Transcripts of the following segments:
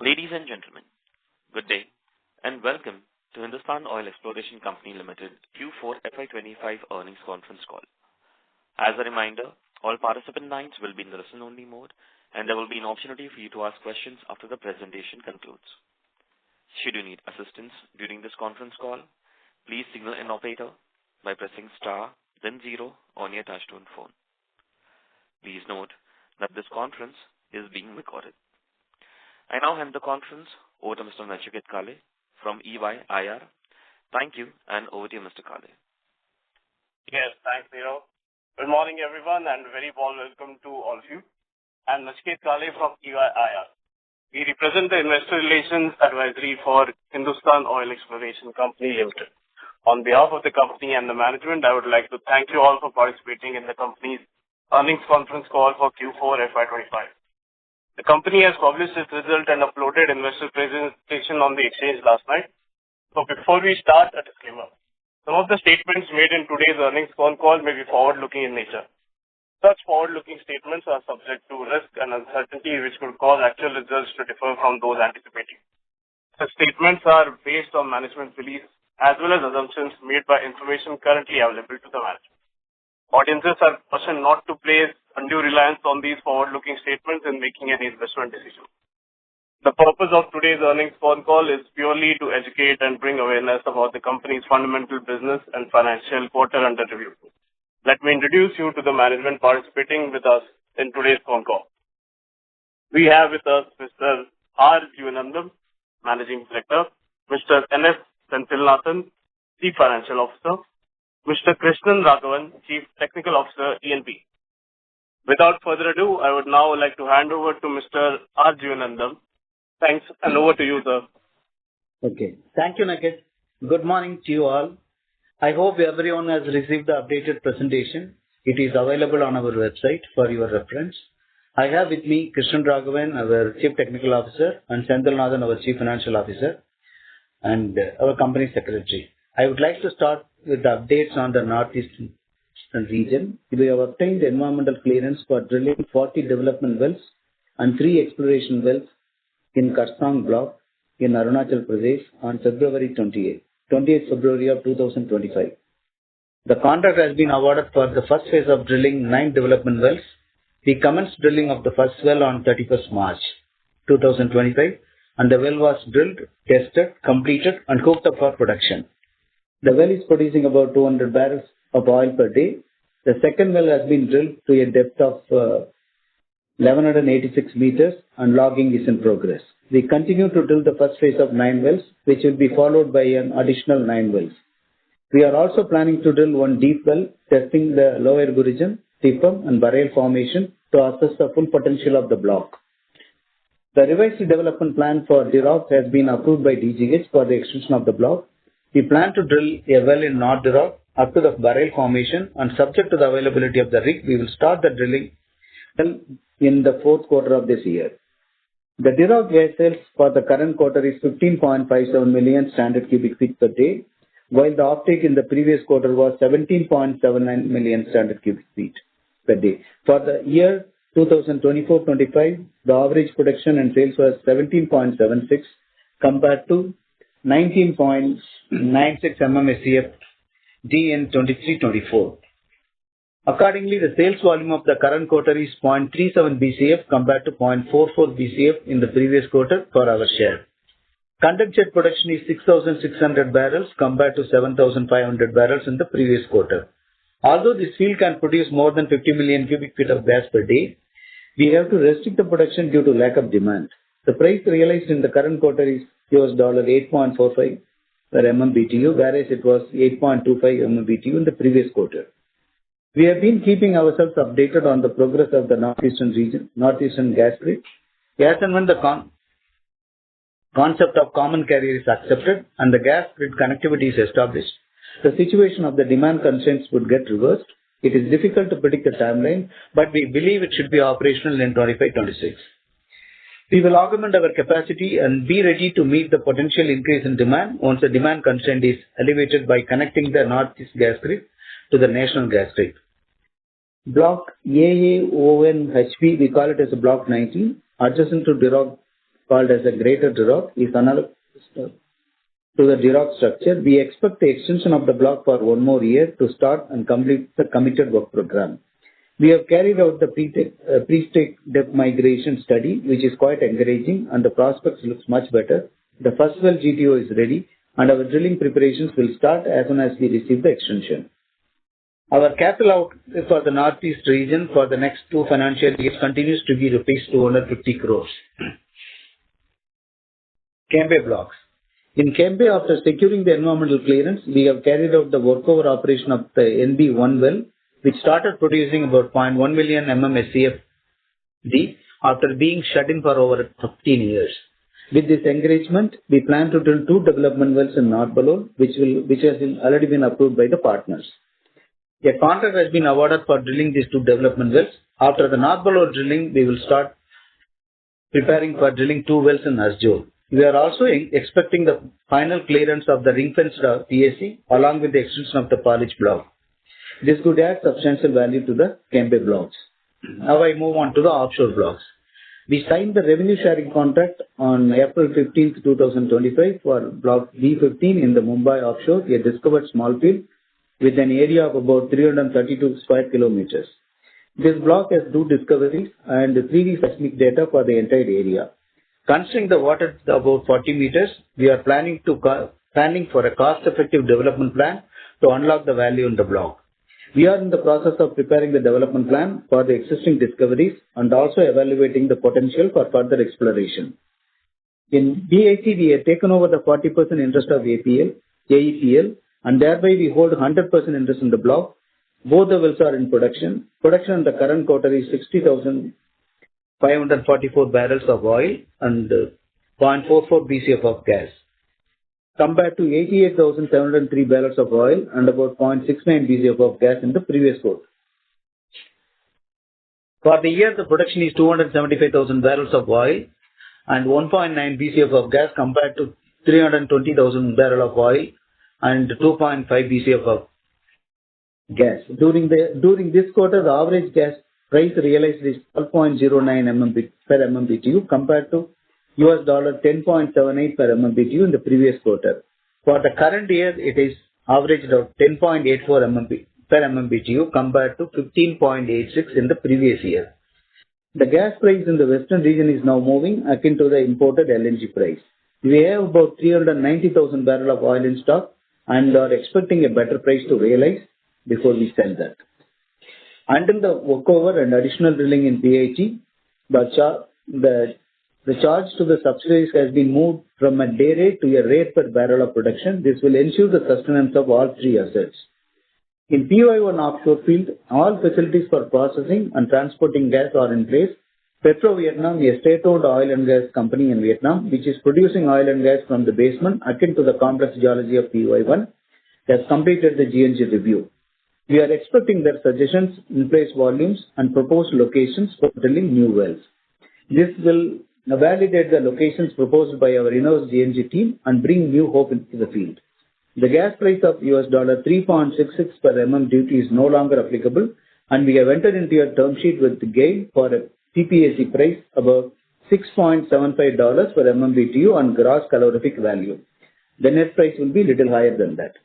Ladies and gentlemen, good day and welcome to Hindustan Oil Exploration Company Limited Q4 FY'25 earnings conference call. As a reminder, all participant lines will be in the listen-only mode, and there will be an opportunity for you to ask questions after the presentation concludes. Should you need assistance during this conference call, please signal an operator by pressing star, then 0 on your touchtone phone. Please note that this conference is being recorded. I now hand the conference over to Mr. Nachiket Kale from EY IR. Thank you, and over to you, Mr. Kale. Yes, thanks, Nero. Good morning, everyone, and very warm welcome to all of you. I'm Nachiket Kale from EY IR. We represent the Investor Relations Advisory for Hindustan Oil Exploration Company Limited. On behalf of the company and the management, I would like to thank you all for participating in the company's earnings conference call for Q4 FY'25. The company has published its result and uploaded investor presentation on the exchange last night. So before we start, a disclaimer. Some of the statements made in today's earnings phone call may be forward-looking in nature. Such forward-looking statements are subject to risk and uncertainty which could cause actual results to differ from those anticipated. Such statements are based on management beliefs as well as assumptions made by information currently available to the management. Audiences are cautioned not to place undue reliance on these forward-looking statements in making any investment decision. The purpose of today's earnings phone call is purely to educate and bring awareness about the company's fundamental business and financial quarter under review. Let me introduce you to the management participating with us in today's phone call. We have with us Mr. R. Jeevanandam, Managing Director, Mr. N.S. Senthilnathan, Chief Financial Officer, Mr. Krishnan Raghavan, Chief Technical Officer, E&P. Without further ado, I would now like to hand over to Mr. R. Jeevanandam. Thanks, and over to you, sir. Okay. Thank you, Naket. Good morning to you all. I hope everyone has received the updated presentation. It is available on our website for your reference. I have with me Krishnan Raghavan, our Chief Technical Officer, and Senthilnathan, our Chief Financial Officer, and our Company Secretary. I would like to start with the updates on the Northeastern region. We have obtained environmental clearance for drilling 40 development wells and 3 exploration wells in Karsang block in Arunachal Pradesh on February 28th February of 2025. The contract has been awarded for the first phase of drilling 9 development wells. We commenced drilling of the first well on 31st March 2025, and the well was drilled, tested, completed, and hooked up for production. The well is producing about 200 barrels of oil per day. The second well has been drilled to a depth of 1186 meters, and logging is in progress. We continue to drill the first phase of 9 wells, which will be followed by an additional 9 wells. We are also planning to drill 1 deep well, testing the Lower Gurijan, Tipam, and Bareil formation to assess the full potential of the block. The revised development plan for Dirok has been approved by DGH for the extension of the block. We plan to drill a well in North Dirok up to the Bareil formation, and subject to the availability of the rig, we will start the drilling in the 4th quarter of this year. The Dirok gas sales for the current quarter is 15.57 million standard cubic feet per day, while the offtake in the previous quarter was 17.79 million standard cubic feet per day. For the year 2024-25, the average production and sales was 17.76 compared to 19.96 MMSCF D in 23-24. Accordingly, the sales volume of the current quarter is 0.37 BCF compared to 0.44 BCF in the previous quarter for our share. Condensate production is 6,600 barrels compared to 7,500 barrels in the previous quarter. Although this field can produce more than 50 million cubic feet of gas per day, we have to restrict the production due to lack of demand. The price realized in the current quarter is $8.45 per MMBTU, whereas it was 8.25 MMBTU in the previous quarter. We have been keeping ourselves updated on the progress of the Northeastern region, Northeastern gas grid. As and when the concept of common carrier is accepted and the gas grid connectivity is established, the situation of the demand constraints would get reversed. It is difficult to predict the timeline, but we believe it should be operational in 25-26. We will augment our capacity and be ready to meet the potential increase in demand once the demand constraint is elevated by connecting the Northeast gas grid to the national gas grid. Block AAONHP, we call it as a Block 19, adjacent to Dirok called as a greater Duroc, is analogous to the Duroc structure. We expect the extension of the block for one more year to start and complete the committed work program. We have carried out the pre-stake depth migration study, which is quite encouraging, and the prospects looks much better. The first well GTO is ready, and our drilling preparations will start as soon as we receive the extension. Our capital outlay for the Northeast region for the next 2 financial years continues to be rupees 250 crores. Kembe blocks. In Kembe, after securing the environmental clearance, we have carried out the workover operation of the NB1 well, which started producing about 0.1 million SCFD after being shut in for over 15 years. With this engagement, we plan to drill 2 development wells in North Balol, which has already been approved by the partners. A contract has been awarded for drilling these 2 development wells. After the North Balol drilling, we will start preparing for drilling 2 wells in Arjol. We are also expecting the final clearance of the ring-fenced PAC along with the extension of the Polish block. This could add substantial value to the Kembe blocks. Now I move on to the offshore blocks. We signed the revenue sharing contract on April 15, 2025 for block B15 in the Mumbai offshore, a discovered small field with an area of about 332 square kilometers. This block has 2 discoveries and 3D seismic data for the entire area. Considering the water is about 40 meters, we are planning for a cost-effective development plan to unlock the value in the block. We are in the process of preparing the development plan for the existing discoveries and also evaluating the potential for further exploration. In BAC, we have taken over the 40% interest of AEPL, and thereby we hold 100% interest in the block. Both the wells are in production. Production in the current quarter is 60,544 barrels of oil and 0.44 BCF of gas, compared to 88,703 barrels of oil and about 0.69 BCF of gas in the previous quarter. For the year, the production is 275,000 barrels of oil and 1.9 BCF of gas compared to 320,000 barrels of oil and 2.5 BCF of gas. During this quarter, the average gas price realized is 12.09 per MMBTU compared to $10.78 per MMBTU in the previous quarter. For the current year, it is averaged out 10.84 per MMBTU compared to 15.86 in the previous year. The gas price in the western region is now moving akin to the imported LNG price. We have about 390,000 barrels of oil in stock and are expecting a better price to realize before we sell that. Until the workover and additional drilling in PAT, the charge to the subsidiaries has been moved from a day rate to a rate per barrel of production. This will ensure the sustenance of all 3 assets. In PY1 offshore field, all facilities for processing and transporting gas are in place. Petro Vietnam, a state-owned oil and gas company in Vietnam, which is producing oil and gas from the basement akin to the complex geology of PY1, has completed the GNG review. We are expecting their suggestions, in place volumes, and proposed locations for drilling new wells. This will validate the locations proposed by our in-house GNG team and bring new hope into the field. The gas price of $3.66 per MMBTU is no longer applicable, and we have entered into a term sheet with GAIL for a PPAC price about $6.75 per MMBTU on gross calorific value. The net price will be little higher than that.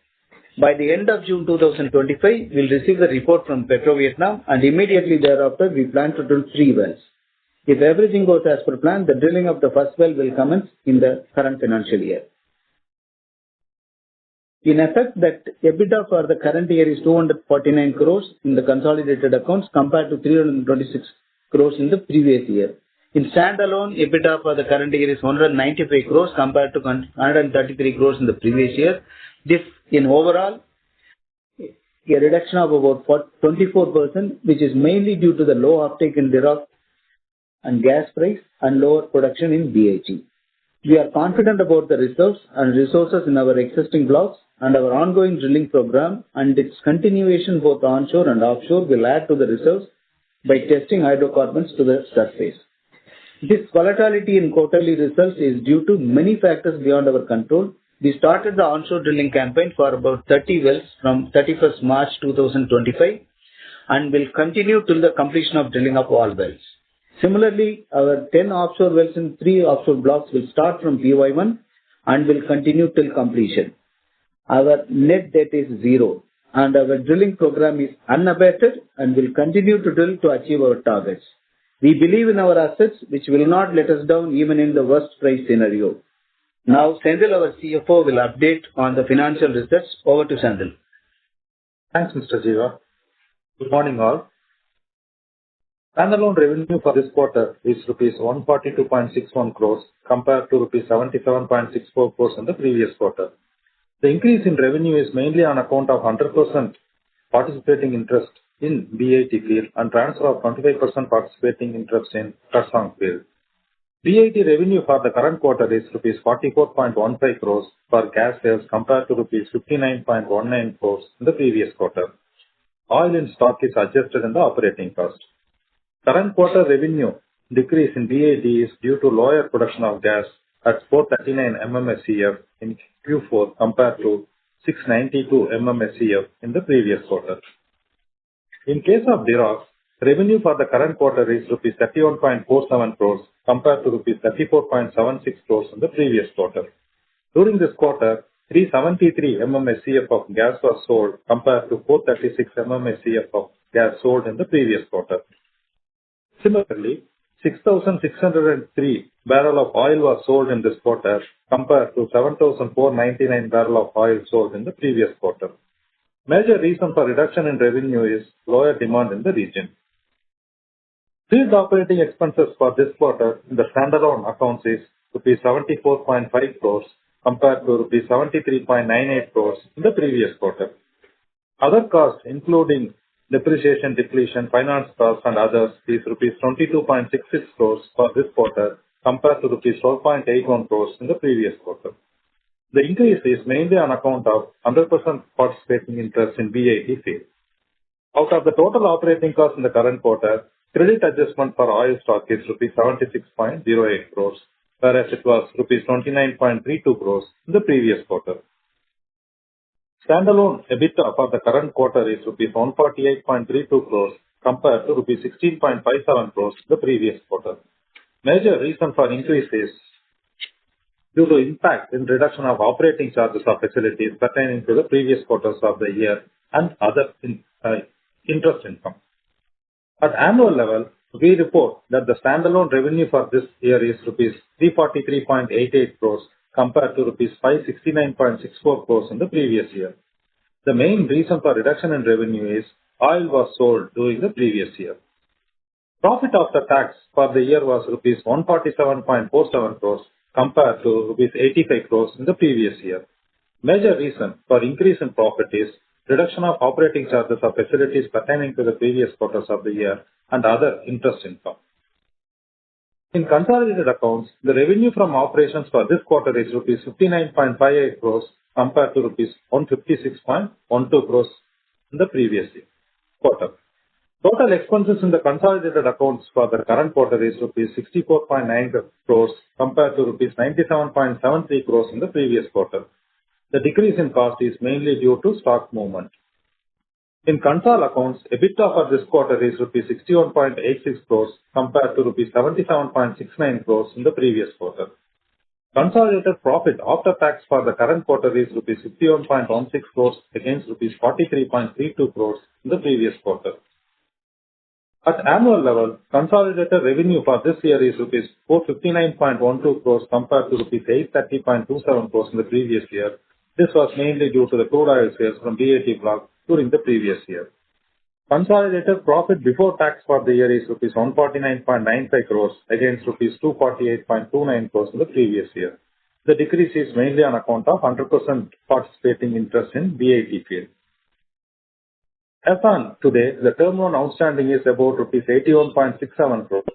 By the end of June 2025, we will receive the report from Petro Vietnam, and immediately thereafter we plan to drill 3 wells. If everything goes as per plan, the drilling of the first well will commence in the current financial year. In effect, that EBITDA for the current year is 249 crores in the consolidated accounts compared to 326 crores in the previous year. In standalone, EBITDA for the current year is 195 crores compared to 133 crores in the previous year. This, in overall, a reduction of about 24%, which is mainly due to the low uptake in Duroc and gas price and lower production in BAT. We are confident about the reserves and resources in our existing blocks, and our ongoing drilling program and its continuation both onshore and offshore will add to the reserves by testing hydrocarbons to the surface. This volatility in quarterly results is due to many factors beyond our control. We started the onshore drilling campaign for about 30 wells from 31st March 2025 and will continue till the completion of drilling of all wells. Similarly, our 10 offshore wells in 3 offshore blocks will start from PY1 and will continue till completion. Our net debt is zero, and our drilling program is unabated and will continue to drill to achieve our targets. We believe in our assets, which will not let us down even in the worst price scenario. Now, Sendil, our CFO, will update on the financial results. Over to Sendil. Thanks, Mr. Jiva. Good morning, all. Standalone revenue for this quarter is rupees 142.61 crores compared to rupees 77.64 crores in the previous quarter. The increase in revenue is mainly on account of 100% participating interest in BAT field and transfer of 25% participating interest in Karsang field. BAT revenue for the current quarter is rupees 44.15 crores for gas sales compared to rupees 59.19 crores in the previous quarter. Oil in stock is adjusted in the operating cost. Current quarter revenue decrease in BAT is due to lower production of gas at 439 mmSCF in Q4 compared to 692 mmSCF in the previous quarter. In case of DIROX, revenue for the current quarter is rupees 31.47 crores compared to rupees 34.76 crores in the previous quarter. During this quarter, 373 mmSCF of gas was sold compared to 436 mmSCF of gas sold in the previous quarter. Similarly, 6,603 barrel of oil was sold in this quarter compared to 7,499 barrel of oil sold in the previous quarter. Major reason for reduction in revenue is lower demand in the region. Field operating expenses for this quarter in the standalone accounts is rupees 74.5 crores compared to rupees 73.98 crores in the previous quarter. Other costs including depreciation, depletion, finance costs and others is rupees 22.66 crores for this quarter compared to rupees 12.81 crores in the previous quarter. The increase is mainly on account of 100% participating interest in BAT field. Out of the total operating cost in the current quarter, credit adjustment for oil stock is rupees 76.08 crores, whereas it was rupees 29.32 crores in the previous quarter. Standalone EBITDA for the current quarter is rupees 148.32 crores compared to rupees 16.57 crores the previous quarter. Major reason for increase is due to impact in reduction of operating charges of facilities pertaining to the previous quarters of the year and other interest income. At annual level, we report that the standalone revenue for this year is rupees 343.88 crores compared to rupees 569.64 crores in the previous year. The main reason for reduction in revenue is oil was sold during the previous year. Profit after tax for the year was rupees 147.47 crores compared to rupees 85 crores in the previous year. Major reason for increase in profit is reduction of operating charges of facilities pertaining to the previous quarters of the year and other interest income. In consolidated accounts, the revenue from operations for this quarter is rupees 59.58 crores compared to rupees 156.12 crores in the previous quarter. Total expenses in the consolidated accounts for the current quarter is rupees 64.9 crores compared to rupees 97.73 crores in the previous quarter. The decrease in cost is mainly due to stock movement. In Concall accounts, EBITDA for this quarter is rupees 61.86 crores compared to rupees 77.69 crores in the previous quarter. Consolidated profit after tax for the current quarter is rupees 51.16 crores against rupees 43.32 crores in the previous quarter. At annual level, consolidated revenue for this year is rupees 459.12 crores compared to rupees 830.27 crores in the previous year. This was mainly due to the crude oil sales from BAT block during the previous year. Consolidated profit before tax for the year is rupees 149.95 crores against rupees 248.29 crores in the previous year. The decrease is mainly on account of 100% participating interest in BAT field. As on today, the term loan outstanding is about rupees 81.67 crores.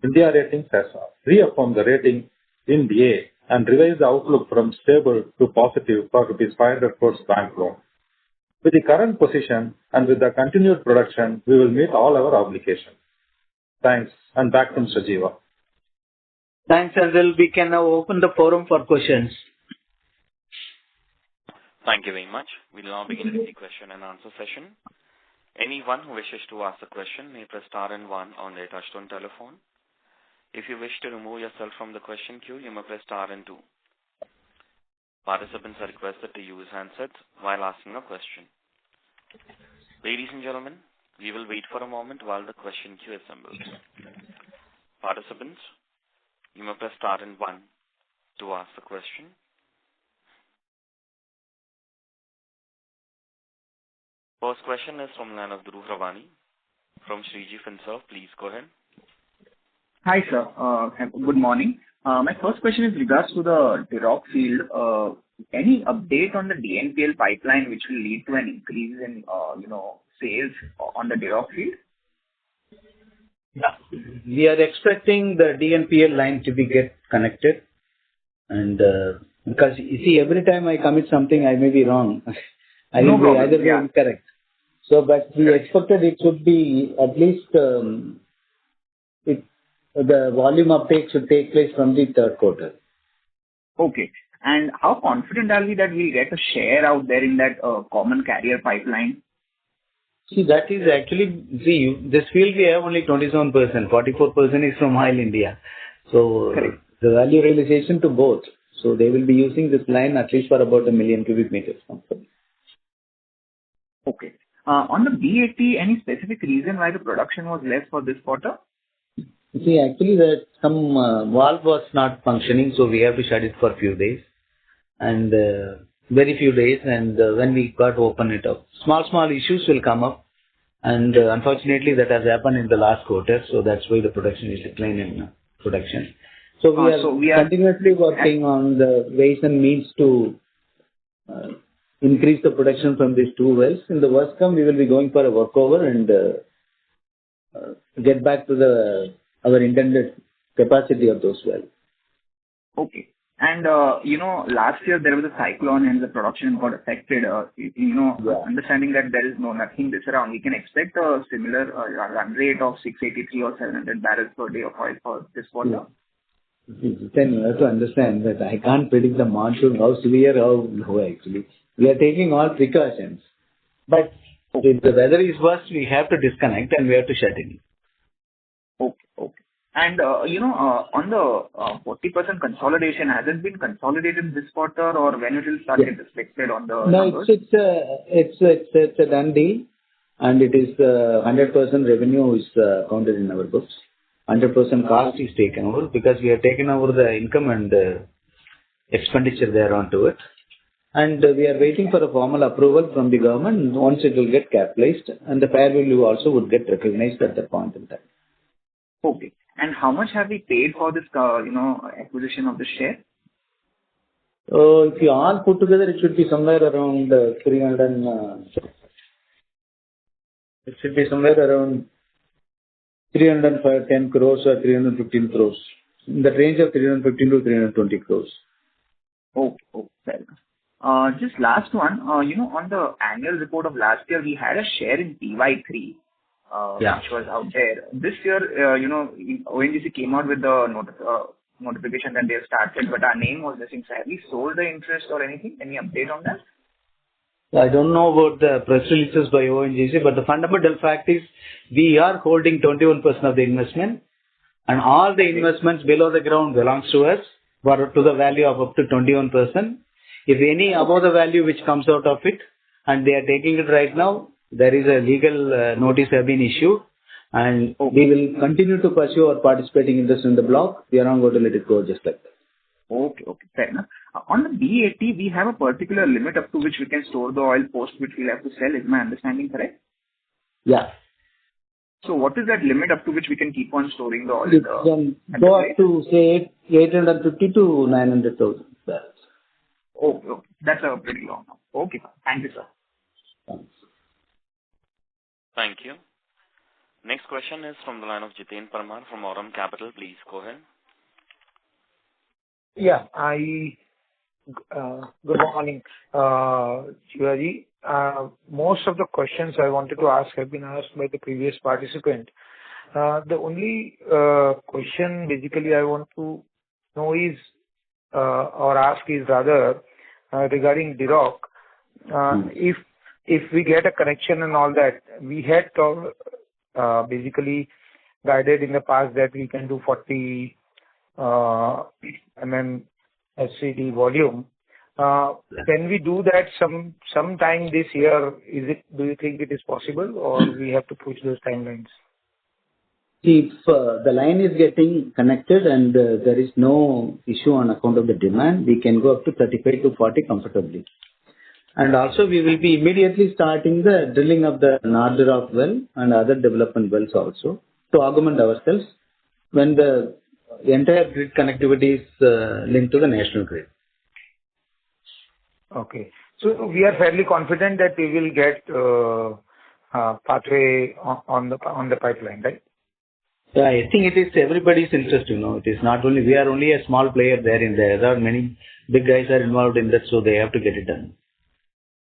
India Ratings has reaffirmed the rating in A and revised the outlook from stable to positive for rupees 500 crores bank loan. With the current position and with the continued production, we will meet all our obligations. Thanks, and back to Mr. Jiva. Thanks, Sendil. We can now open the forum for questions. Thank you very much. We'll now begin with the question and answer session. Anyone who wishes to ask a question may press star and one on their touchtone telephone. If you wish to remove yourself from the question queue, you may press star and two. Participants are requested to use handsets while asking a question. Ladies and gentlemen, we will wait for a moment while the question queue assembles. Participants, you may press star and one to ask the question. First question is from the line of Dhruv Ravani from Shriji Finserv. Please go ahead. Hi, sir. Good morning. My first question is regards to the Duroc field. Any update on the DNPL pipeline which will lead to an increase in, sales on the Duroc field? Yeah. We are expecting the DNPL line to be get connected. And because you see, every time I commit something, I may be wrong. I will be either be incorrect. So, but we expected it should be at least the volume uptake should take place from the third quarter. Okay. And how confident are we that we'll get a share out there in that common carrier pipeline? See, that is actually, this field we have only 27%, 44% is from Oil India. So, correct. The value realization to both. So, they will be using this line at least for about 1 million cubic meters. Okay. On the BAT, any specific reason why the production was less for this quarter? See, actually, that some valve was not functioning, so we have to shut it for a few days. And very few days, and when we got to open it up, small issues will come up, and unfortunately that has happened in the last quarter, so that's why the production is declining in production. So we are continuously working on the ways and means to increase the production from these two wells. In the worst come, we will be going for a workover and get back to our intended capacity of those wells. Okay. And, last year there was a cyclone and the production got affected. Understanding that there is nothing this around, we can expect a similar run rate of 683 or 700 barrels per day of oil for this quarter. Yeah. Then you have to understand that I can't predict the monsoon, how severe, how low actually. We are taking all precautions. But if the weather is worse, we have to disconnect and we have to shut in. Okay. And, on the 40% consolidation, has it been consolidated this quarter or when it will start get reflected on the numbers? No, it's a done deal, and it is 100% revenue is counted in our books. 100% cost is taken over because we have taken over the income and expenditure there onto it. And we are waiting for a formal approval from the government. Once it will get capitalized, and the fair value also would get recognized at that point in time. Okay. And how much have we paid for this, acquisition of the share? If you all put together, it should be somewhere around 310 crores or 315 crores. In the range of 315 to 320 crores. Okay, fair enough. Just last one, on the annual report of last year, we had a share in FY’25, which was out there. This year, ONGC came out with the notification that they have started, but our name was missing. So have we sold the interest or anything? Any update on that? I don't know about the press releases by ONGC, but the fundamental fact is we are holding 21% of the investment, and all the investments below the ground belongs to us, but to the value of up to 21%. If any above the value which comes out of it, and they are taking it right now, there is a legal notice have been issued, and we will continue to pursue our participating interest in the block. We are not going to let it go just like that. Okay, fair enough. On the BAT, we have a particular limit up to which we can store the oil post which we'll have to sell. Is my understanding correct? Yeah. So what is that limit up to which we can keep on storing the oil? It can go up to say 850 to 900,000 barrels. Okay. That's a pretty long now. Okay, thank you, sir. Thanks. Thank you. Next question is from the line of Jiten Parmar from Aurum Capital. Please go ahead. Yeah, good morning, Shivaji. Most of the questions I wanted to ask have been asked by the previous participant. The only question basically I want to know is, or ask is rather, regarding Duroc. If if we get a connection and all that, we had basically guided in the past that we can do 40 SCD volume. Can we do that sometime this year? Do you think it is possible, or we have to push those timelines? If the line is getting connected and there is no issue on account of the demand, we can go up to 35 to 40 comfortably. And also we will be immediately starting the drilling of the Narduraf well and other development wells also to augment ourselves when the entire grid connectivity is linked to the national grid. Okay. So we are fairly confident that we will get pathway on the pipeline, right? Yeah, I think it is everybody's interest, It is not only, we are only a small player there in there. There are many big guys are involved in that, so they have to get it done.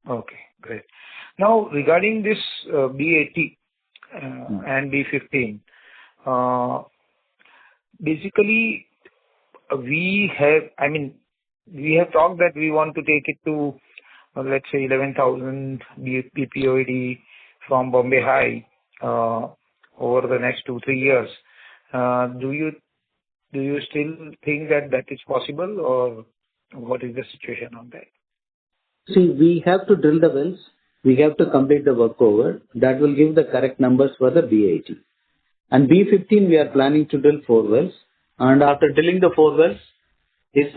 Okay, great. Now, regarding this B80 and B15, basically, we have talked that we want to take it to, let's say, 11,000 BPOED from Bombay High over the next 2-3 years. Do you still think that is possible, or what is the situation on that? See, we have to drill the wells. We have to complete the workover. That will give the correct numbers for the B80. And B15, we are planning to drill 4 wells. And after drilling the 4 wells,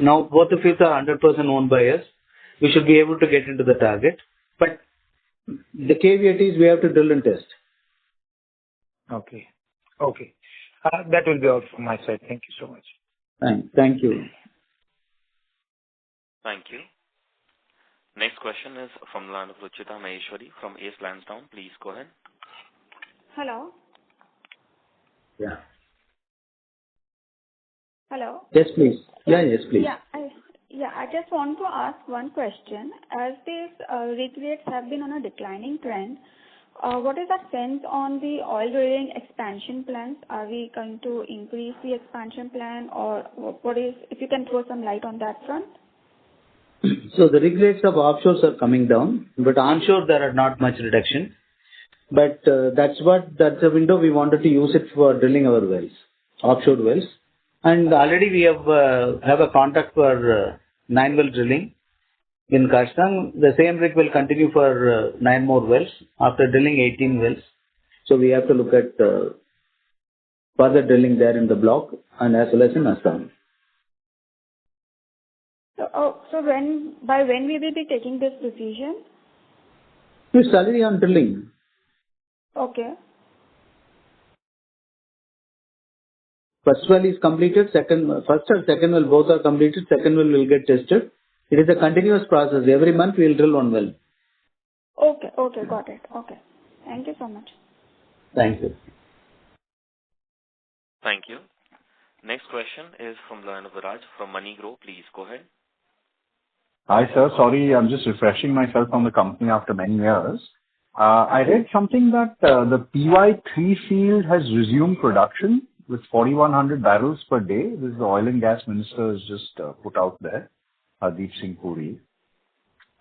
now both the fields are 100% owned by us. We should be able to get into the target. But the caveat is we have to drill and test. Okay. That will be all from my side. Thank you so much. Thank you. Thank you. Next question is from the line of Ruchita Maheshwari from Ace Lansdowne. Please go ahead. Hello. Yeah. Hello. Yes, please. Yes, please. I just want to ask one question. As these rig rates have been on a declining trend, what is our sense on the oil drilling expansion plans? Are we going to increase the expansion plan, or what is, if you can throw some light on that front? So the rig rates of offshores are coming down, but onshore there are not much reduction. But that's a window we wanted to use it for drilling our wells, offshore wells. And already we have a contract for 9 well drilling in Kashtang. The same rig will continue for 9 more wells after drilling 18 wells. So we have to look at further drilling there in the block and as well as in Assam. So by when we will be taking this decision? It's already on drilling. Okay. First well is completed, first and second well both are completed, second well will get tested. It is a continuous process. Every month we will drill 1 well. Okay, got it. Okay. Thank you so much. Thank you. Thank you. Next question is from the line of Viraj from MoneyGrow. Please go ahead. Hi, sir. Sorry, I'm just refreshing myself on the company after many years. I read something that the FY’25 field has resumed production with 4,100 barrels per day. This is the oil and gas minister has just put out there, Hardeep Singh Puri.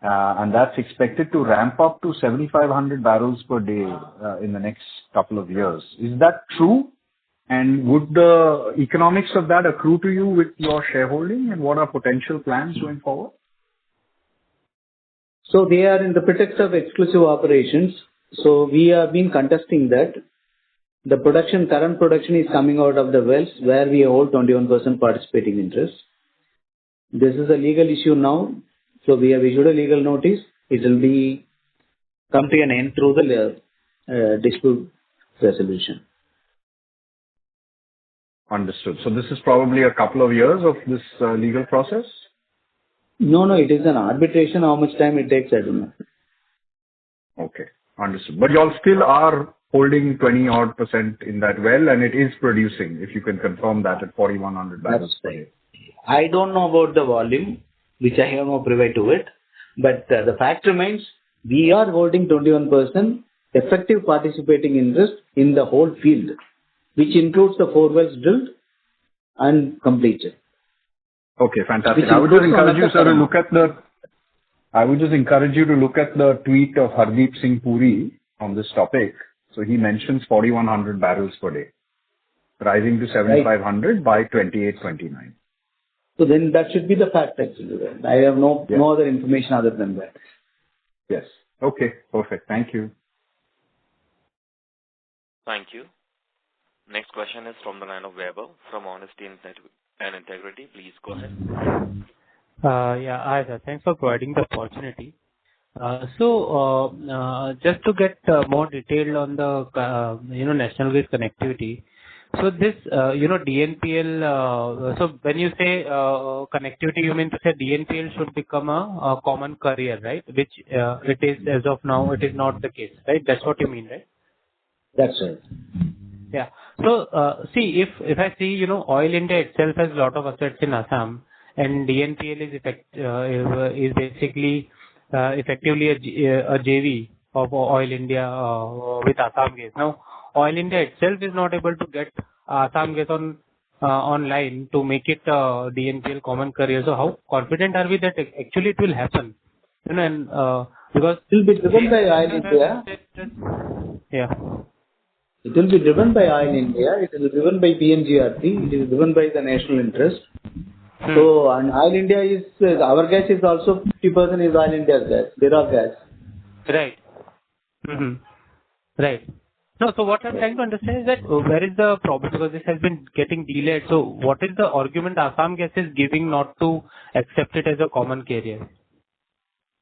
And that's expected to ramp up to 7,500 barrels per day in the next couple of years. Is that true? And would the economics of that accrue to you with your shareholding, and what are potential plans going forward? So they are in the pretext of exclusive operations. So we have been contesting that. The current production is coming out of the wells where we hold 21% participating interest. This is a legal issue now. So we have issued a legal notice. It will be come to an end through the dispute resolution. Understood. So this is probably a couple of years of this legal process? No, it is an arbitration. How much time it takes, I don't know. Okay, understood. But you all still are holding 20-odd% in that well, and it is producing, if you can confirm that, at 4,100 barrels per day. I don't know about the volume, which I have no privy to it, but the fact remains, we are holding 21% effective participating interest in the whole field, which includes the 4 wells drilled and completed. Okay, fantastic. I would just encourage you, sir, to look at the I would just encourage you to look at the tweet of Hardeep Singh Puri on this topic. So he mentions 4,100 barrels per day, rising to 7,500 by 28-29. So then that should be the fact actually. I have no other information other than that. Yes. Okay. Perfect. Thank you. Thank you. Next question is from the line of Weber from Honesty and Integrity. Please go ahead. Hi, sir. Thanks for providing the opportunity. Just to get more detail on the national grid connectivity. So this DNPL. So when you say connectivity, you mean to say DNPL should become a common carrier, right? Which it is as of now. It is not the case, right? That's what you mean, right? That's right. Yeah. So see, if I see, Oil India itself has a lot of assets in Assam, and DNPL is basically effectively a JV of Oil India with Assam Gas. Now, Oil India itself is not able to get Assam Gas online to make it DNPL common carrier. So how confident are we that actually it will happen? And because it will be driven by Oil India. Yeah. It will be driven by Oil India. It will be driven by PNGRT. It is driven by the national interest. So, and Oil India is, our gas is also 50% is Oil India's gas, their gas. Right. Right. No, so what I'm trying to understand is that where is the problem, because this has been getting delayed. So what is the argument Assam Gas is giving not to accept it as a common carrier?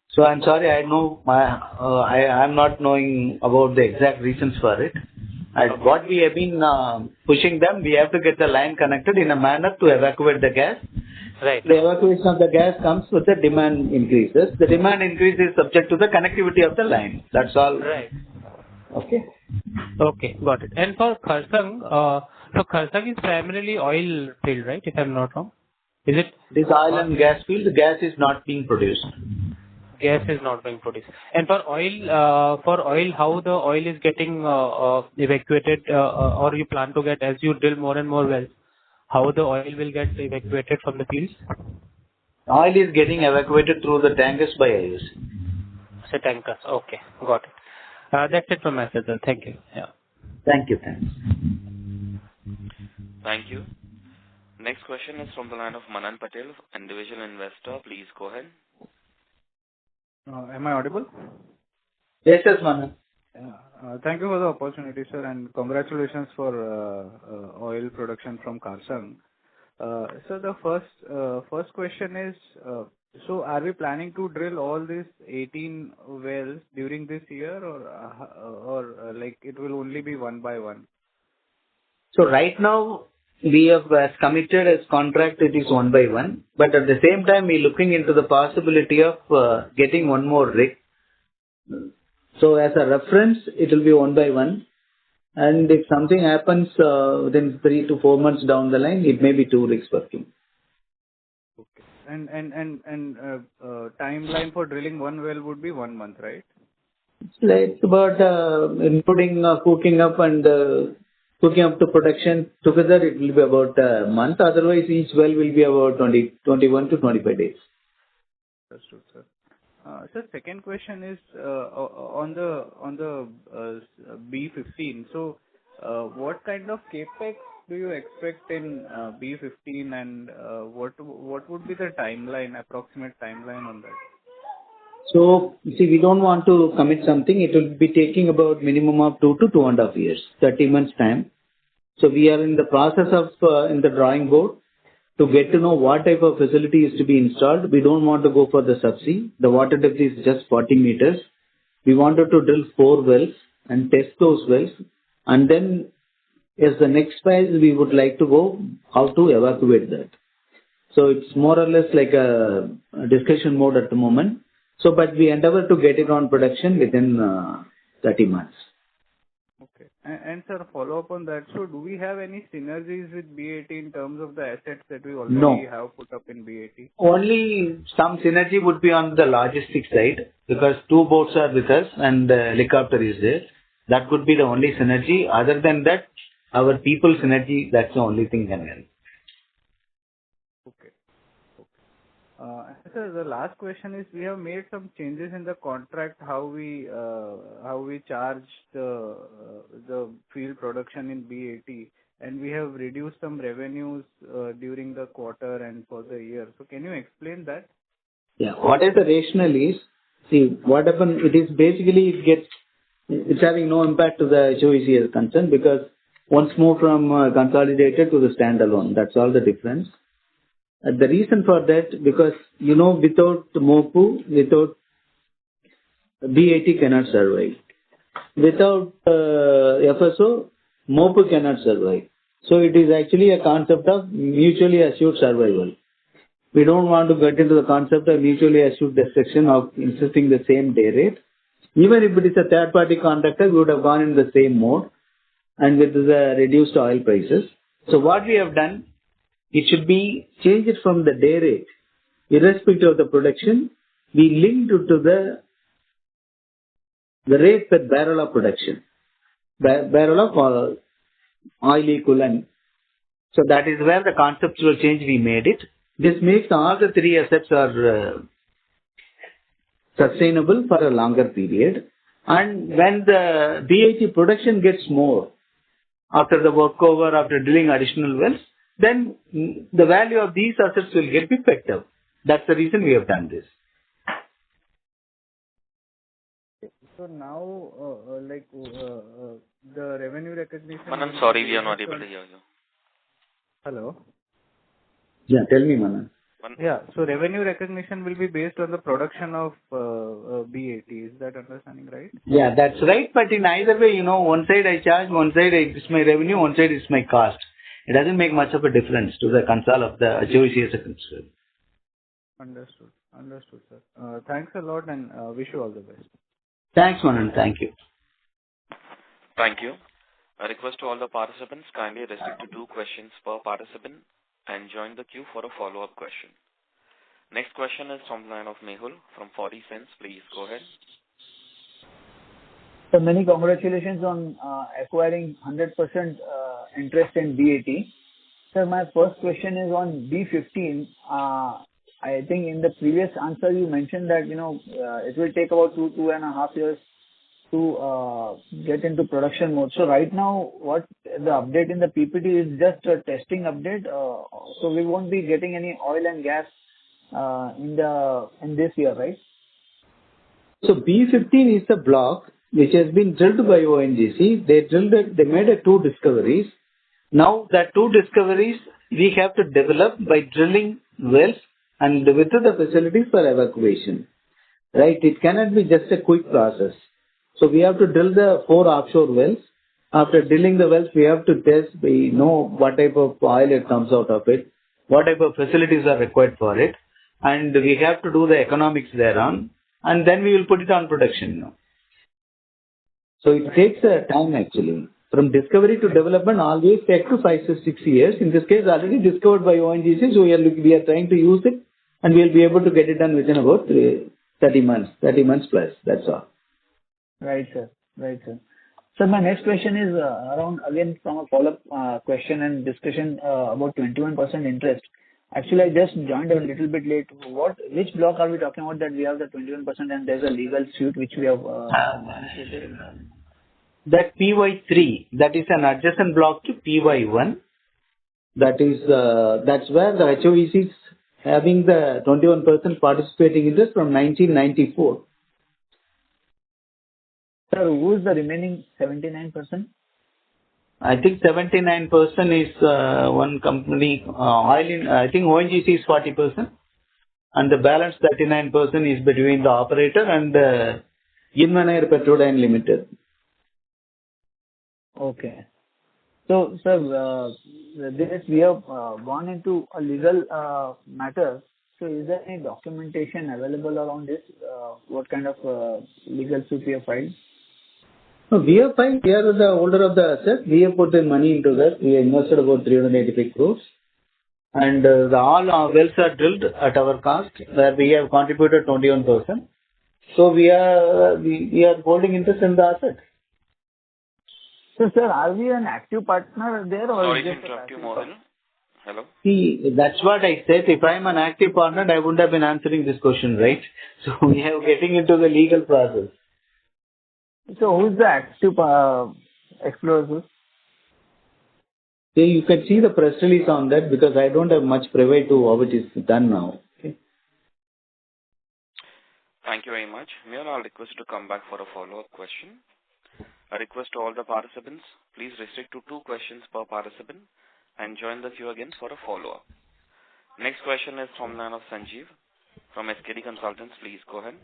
So I'm sorry, I am not knowing about the exact reasons for it. What we have been pushing them, we have to get the line connected in a manner to evacuate the gas. Right. The evacuation of the gas comes with the demand increases. The demand increase is subject to the connectivity of the line. That's all. Right. Okay. Okay, got it. And for Kharsang, so Kharsang is primarily oil field, right? If I'm not wrong, is it? This oil and gas field, the gas is not being produced. Gas is not being produced. And for oil, how the oil is getting evacuated, or you plan to get as you drill more and more wells, how the oil will get evacuated from the fields? Oil is getting evacuated through the tankers by IOC. So tankers. Okay, got it. That's it from my side, sir. Thank you. Yeah. Thank you. Thanks. Thank you. Next question is from the line of Manan Patel, individual investor. Please go ahead. Am I audible? Yes, Manan. Thank you for the opportunity, sir, and congratulations for oil production from Kharsang. So the first question is, so are we planning to drill all these 18 wells during this year, or like it will only be one by one? So right now we have as committed as contract, it is one by one, but at the same time we are looking into the possibility of getting one more rig. So as a reference, it will be one by one, and if something happens within 3 to 4 months down the line, it may be 2 rigs working. Okay. And timeline for drilling one well would be 1 month, right? It's about including cooking up and cooking up to production together. It will be about a month. Otherwise, each well will be about 21 to 25 days. Understood, sir. Sir, second question is on the B15. So, what kind of capex do you expect in B15, and what would be the timeline, approximate timeline on that? So, see, we don't want to commit something. It will be taking about minimum of 2 to 2.5 years, 30 months time. So, we are in the process of in the drawing board to get to know what type of facility is to be installed. We don't want to go for the subsea. The water depth is just 40 meters. We wanted to drill 4 wells and test those wells. And then as the next phase, we would like to go how to evacuate that. So it's more or less like a discussion mode at the moment. So, but we endeavor to get it on production within 30 months. Okay. And sir, follow up on that. So, do we have any synergies with BAT in terms of the assets that we already have put up in BAT? Only some synergy would be on the logistics side, because 2 boats are with us and helicopter is there. That could be the only synergy. Other than that, our people synergy, that's the only thing can help. Okay. Sir, the last question is, we have made some changes in the contract, how we charge the field production in B80, and we have reduced some revenues during the quarter and for the year. So can you explain that? Yeah. What is the rationale is, see, what happened, it is basically, it's having no impact to the HOEC as concerned, because once moved from consolidated to the standalone, that's all the difference. The reason for that, because, without MOPU, without B80 cannot survive. Without FSO, MOPU cannot survive. So it is actually a concept of mutually assured survival. We don't want to get into the concept of mutually assured destruction of insisting the same day rate. Even if it is a third party contractor, we would have gone in the same mode and with the reduced oil prices. So what we have done, it should be changed from the day rate, irrespective of the production. We linked it to the rate per barrel of production, barrel of oil equivalent. So that is where the conceptual change we made it. This makes all the three assets are sustainable for a longer period. And when the B80 production gets more, after the workover, after drilling additional wells, then the value of these assets will get picked up. That's the reason we have done this. So now, the revenue recognition... Manan, sorry, we are not able to hear you. Hello? Yeah, tell me, Manan. Yeah, so revenue recognition will be based on the production of B80. Is that understanding right? Yeah, that's right. But in either way, one side I charge, one side it's my revenue, one side it's my cost. It doesn't make much of a difference to the console of the HOEC as a concern. Understood, sir. Thanks a lot and wish you all the best. Thanks, Manan. Thank you. Thank you. A request to all the participants, kindly restrict to 2 questions per participant and join the queue for a follow-up question. Next question is from the line of Mehul from 40 Cents. Please go ahead. So many congratulations on acquiring 100% interest in B80. Sir, my first question is on B15. I think in the previous answer you mentioned that, it will take about 2.5 years to get into production mode. So right now, what the update in the PPT is just a testing update. So we won't be getting any oil and gas in this year, right? So B15 is a block which has been drilled by ONGC. They made 2 discoveries. Now that 2 discoveries we have to develop by drilling wells and with the facilities for evacuation. Right? It cannot be just a quick process. So we have to drill the 4 offshore wells. After drilling the wells, we have to test, we know what type of oil it comes out of it, what type of facilities are required for it, and we have to do the economics thereon, and then we will put it on production. So it takes time actually. From discovery to development always takes 5 to 6 years. In this case, already discovered by ONGC, so we are trying to use it, and we will be able to get it done within about 30 months plus. That's all. Right, sir. So my next question is around, again, from a follow-up question and discussion about 21% interest. Actually, I just joined a little bit late. Which block are we talking about that we have the 21% and there's a legal suit which we have initiated? That PY3, that is an adjacent block to PY1. That's where the HOEC is having the 21% participating interest from 1994. Sir, who is the remaining 79%? I think 79% is one company, I think ONGC is 40%, and the balance 39% is between the operator and Inmanair Petrodyne Limited. Okay. So, sir, we have gone into a legal matter. So, is there any documentation available around this? What kind of legal suit we have filed? No, we have filed. We are the holder of the asset. We have put the money into that. We invested about 385 crores. And all our wells are drilled at our cost, where we have contributed 21%. So we are holding interest in the asset. So, sir, are we an active partner there or? Sorry to interrupt you, Mohan. Hello? See, that's what I said. If I'm an active partner, I wouldn't have been answering this question, right? So we are getting into the legal process. So who's the active explorer? See, you can see the press release on that because I don't have much private to how it is done now. Okay. Thank you very much. Mayor, I'll request you to come back for a follow-up question. A request to all the participants, please restrict to 2 questions per participant and join the queue again for a follow-up. Next question is from the line of Sanjeev from SKD Consultants. Please go ahead.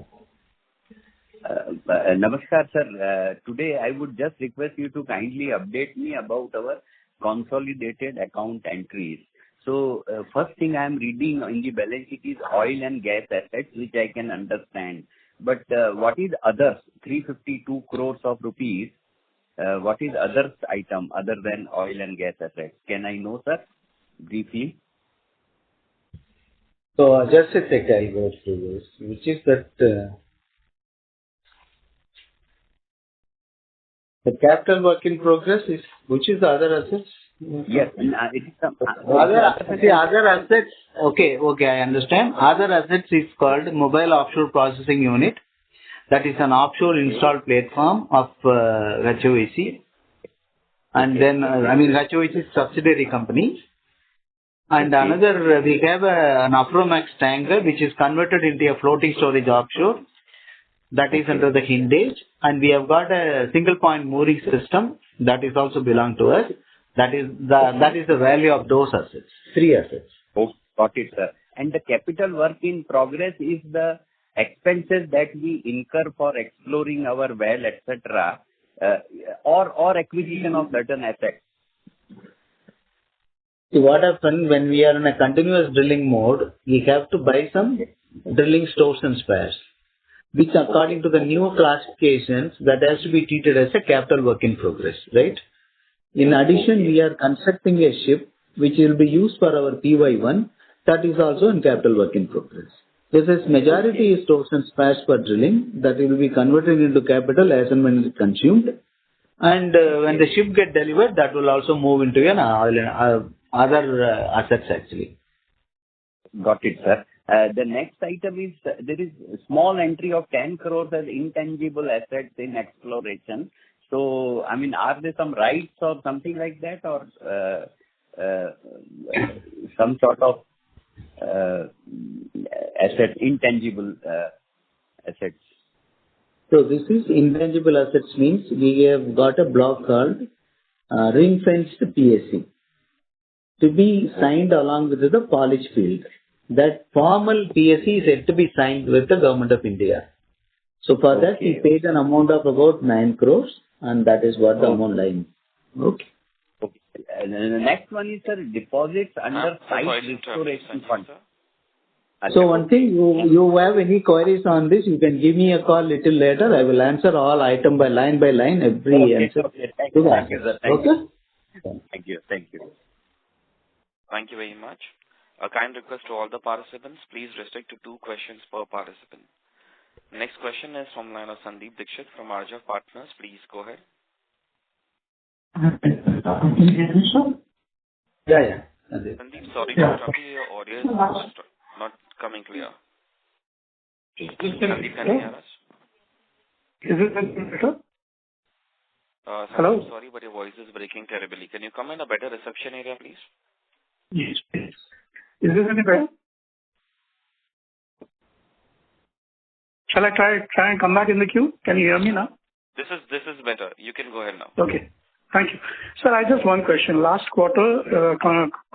Namaskar, sir. Today I would just request you to kindly update me about our consolidated account entries. So, first thing I am reading in the balance sheet is oil and gas assets, which I can understand. But what is others? 352 crores of rupees. What is others item other than oil and gas assets? Can I know, sir, briefly? So just a sec, I'll go through this. Which is that the capital work in progress is, which is the other assets? Yes, it is some other assets. Okay, I understand. Other assets is called Mobile Offshore Processing Unit. That is an offshore installed platform of HOEC. And then, HOEC is subsidiary company. And another, we have an Afromax tanker, which is converted into a floating storage offshore. That is under the Hindage. And we have got a single point mooring system that is also belong to us. That is the value of those assets. 3 assets. Oh, got it, sir. And the capital work in progress is the expenses that we incur for exploring our well, etc., or acquisition of certain assets. See, what happens when we are in a continuous drilling mode, we have to buy some drilling stores and spares, which according to the new classifications, that has to be treated as a capital work in progress, right? In addition, we are constructing a ship which will be used for our PY1, that is also in capital work in progress. This is majority is stores and spares for drilling that will be converted into capital as and when it is consumed. And when the ship get delivered, that will also move into an other assets actually. Got it, sir. The next item is, there is a small entry of 10 crores as intangible assets in exploration. So, are there some rights or something like that, or some sort of intangible assets? So this is intangible assets means we have got a block called ring-fenced PSC to be signed along with the polish field. That formal PSC is yet to be signed with the Government of India. So for that we paid an amount of about 9 crores and that is what the amount lying. Okay. And the next one is, sir, deposits under site restoration fund. So one thing, you have any queries on this, you can give me a call little later. I will answer all item by line, every answer. Okay. Thank you, sir. Thank you. Thank you very much. A kind request to all the participants, please restrict to 2 questions per participant. Next question is from line of Sandeep Dixit from Arjav Partners. Please go ahead. Yeah. Sandeep, sorry to interrupt you. Your audio is not coming clear. Sandeep, can you hear us? Is it better? Sandeep, Hello? sorry, but your voice is breaking terribly. Can you come in a better reception area, please? Yes, please. Is this any better? Shall I try and come back in the queue? Can you hear me now? This is better. You can go ahead now. Okay. Thank you. Sir, I just one question. Last quarter,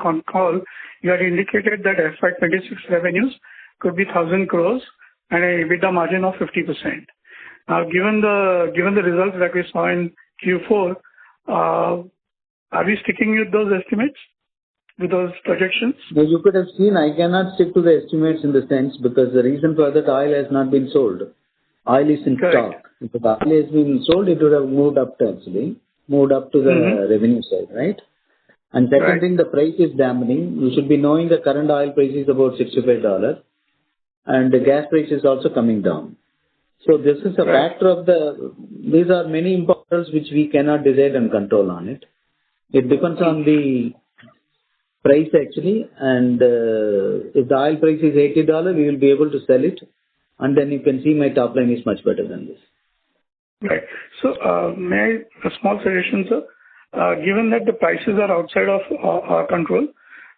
Concall, you had indicated that FY'26 revenues could be 1,000 crores and a EBITDA margin of 50%. Now, given the results that we saw in Q4, are we sticking with those estimates, with those projections? No, you could have seen I cannot stick to the estimates in the sense because the reason for that oil has not been sold. Oil is in stock. If the oil has been sold, it would have moved up to the revenue side, right? And second thing, the price is dampening. You should be knowing the current oil price is about $65 and the gas price is also coming down. So this is a factor of these are many importers which we cannot decide and control on it. It depends on price actually, and if the oil price is $80, we will be able to sell it, and then you can see my top line is much better than this. Right. So, may I, a small suggestion, sir? Given that the prices are outside of our control,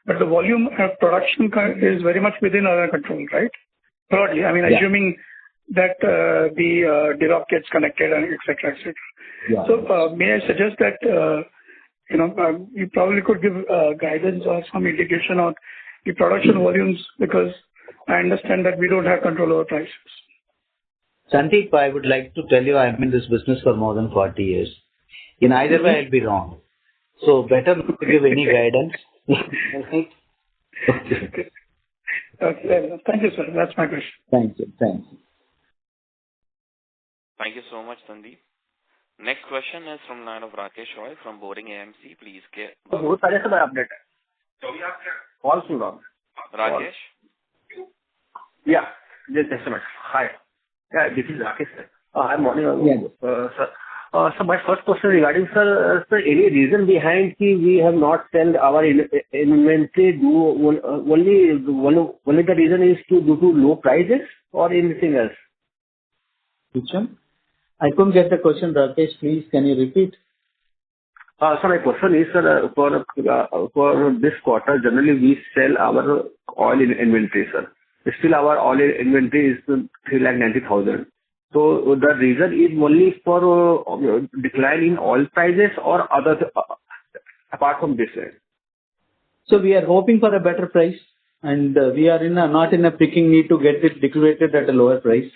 but the volume of production is very much within our control, right? Broadly, I mean, assuming that the DROP gets connected and et cetera, et cetera. Yeah. So, may I suggest that, you probably could give guidance or some indication on the production volumes, because I understand that we don't have control over prices. Sandeep, I would like to tell you I've been in this business for more than 40 years. In either way, I'll be wrong. So better not to give any guidance. Okay. Thank you, sir. That's my question. Thank you. Thanks. Thank you so much, Sandeep. Next question is from line of Rakesh Roy from Boring AMC. Please get. Rakesh? Yeah, just a minute. Hi. Yeah, this is Rakesh, sir. Hi, morning, sir. So my first question regarding, sir, any reason behind we have not sold our inventory? Only the reason is due to low prices or anything else? Which one? I couldn't get the question, Rakesh. Please, can you repeat? So my question is, sir, for this quarter, generally we sell our oil in inventory, sir. Still our oil inventory is 390,000. So the reason is only for decline in oil prices or other apart from this? So we are hoping for a better price, and we are not in a pricking need to get it liquidated at a lower price.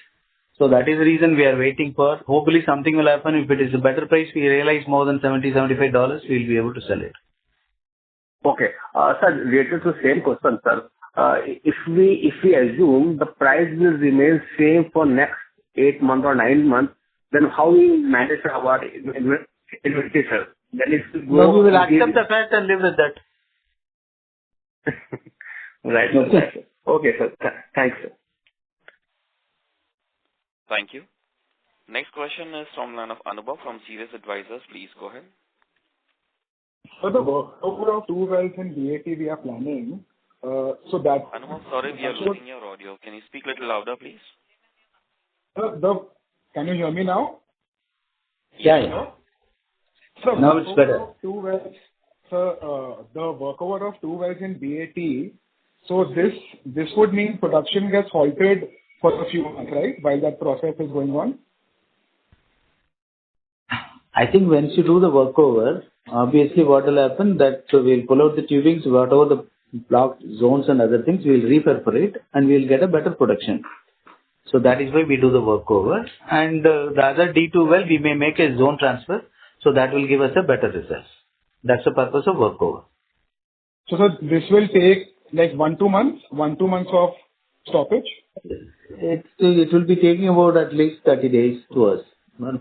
So that is the reason we are waiting for. Hopefully something will happen. If it is a better price, we realize more than $70-$75, we will be able to sell it. Okay. Sir, related to same question, sir. If we assume the price will remain same for next 8 months or 9 months, then how we manage our inventory, sir? Then if we go, we will accept the fact and live with that. Right. Okay. Okay, sir. Thanks, sir. Thank you. Next question is from line of Anubhav from Serious Advisors. Please go ahead. For the workover of 2 wells in BAT we are planning, so that... Anubhav, sorry, we are losing your audio. Can you speak a little louder, please? Can you hear me now? Yeah. So now it's better. The workover of 2 wells in BAT, so this would mean production gets halted for a few months, right? While that process is going on? I think once you do the workover, obviously what will happen that we'll pull out the tubings, whatever the blocked zones and other things, we'll reperforate and we'll get a better production. So that is why we do the workover. And the other D2 well, we may make a zone transfer, so that will give us a better result. That's the purpose of workover. So this will take like 1-2 months of stoppage? It will be taking about at least 30 days to us.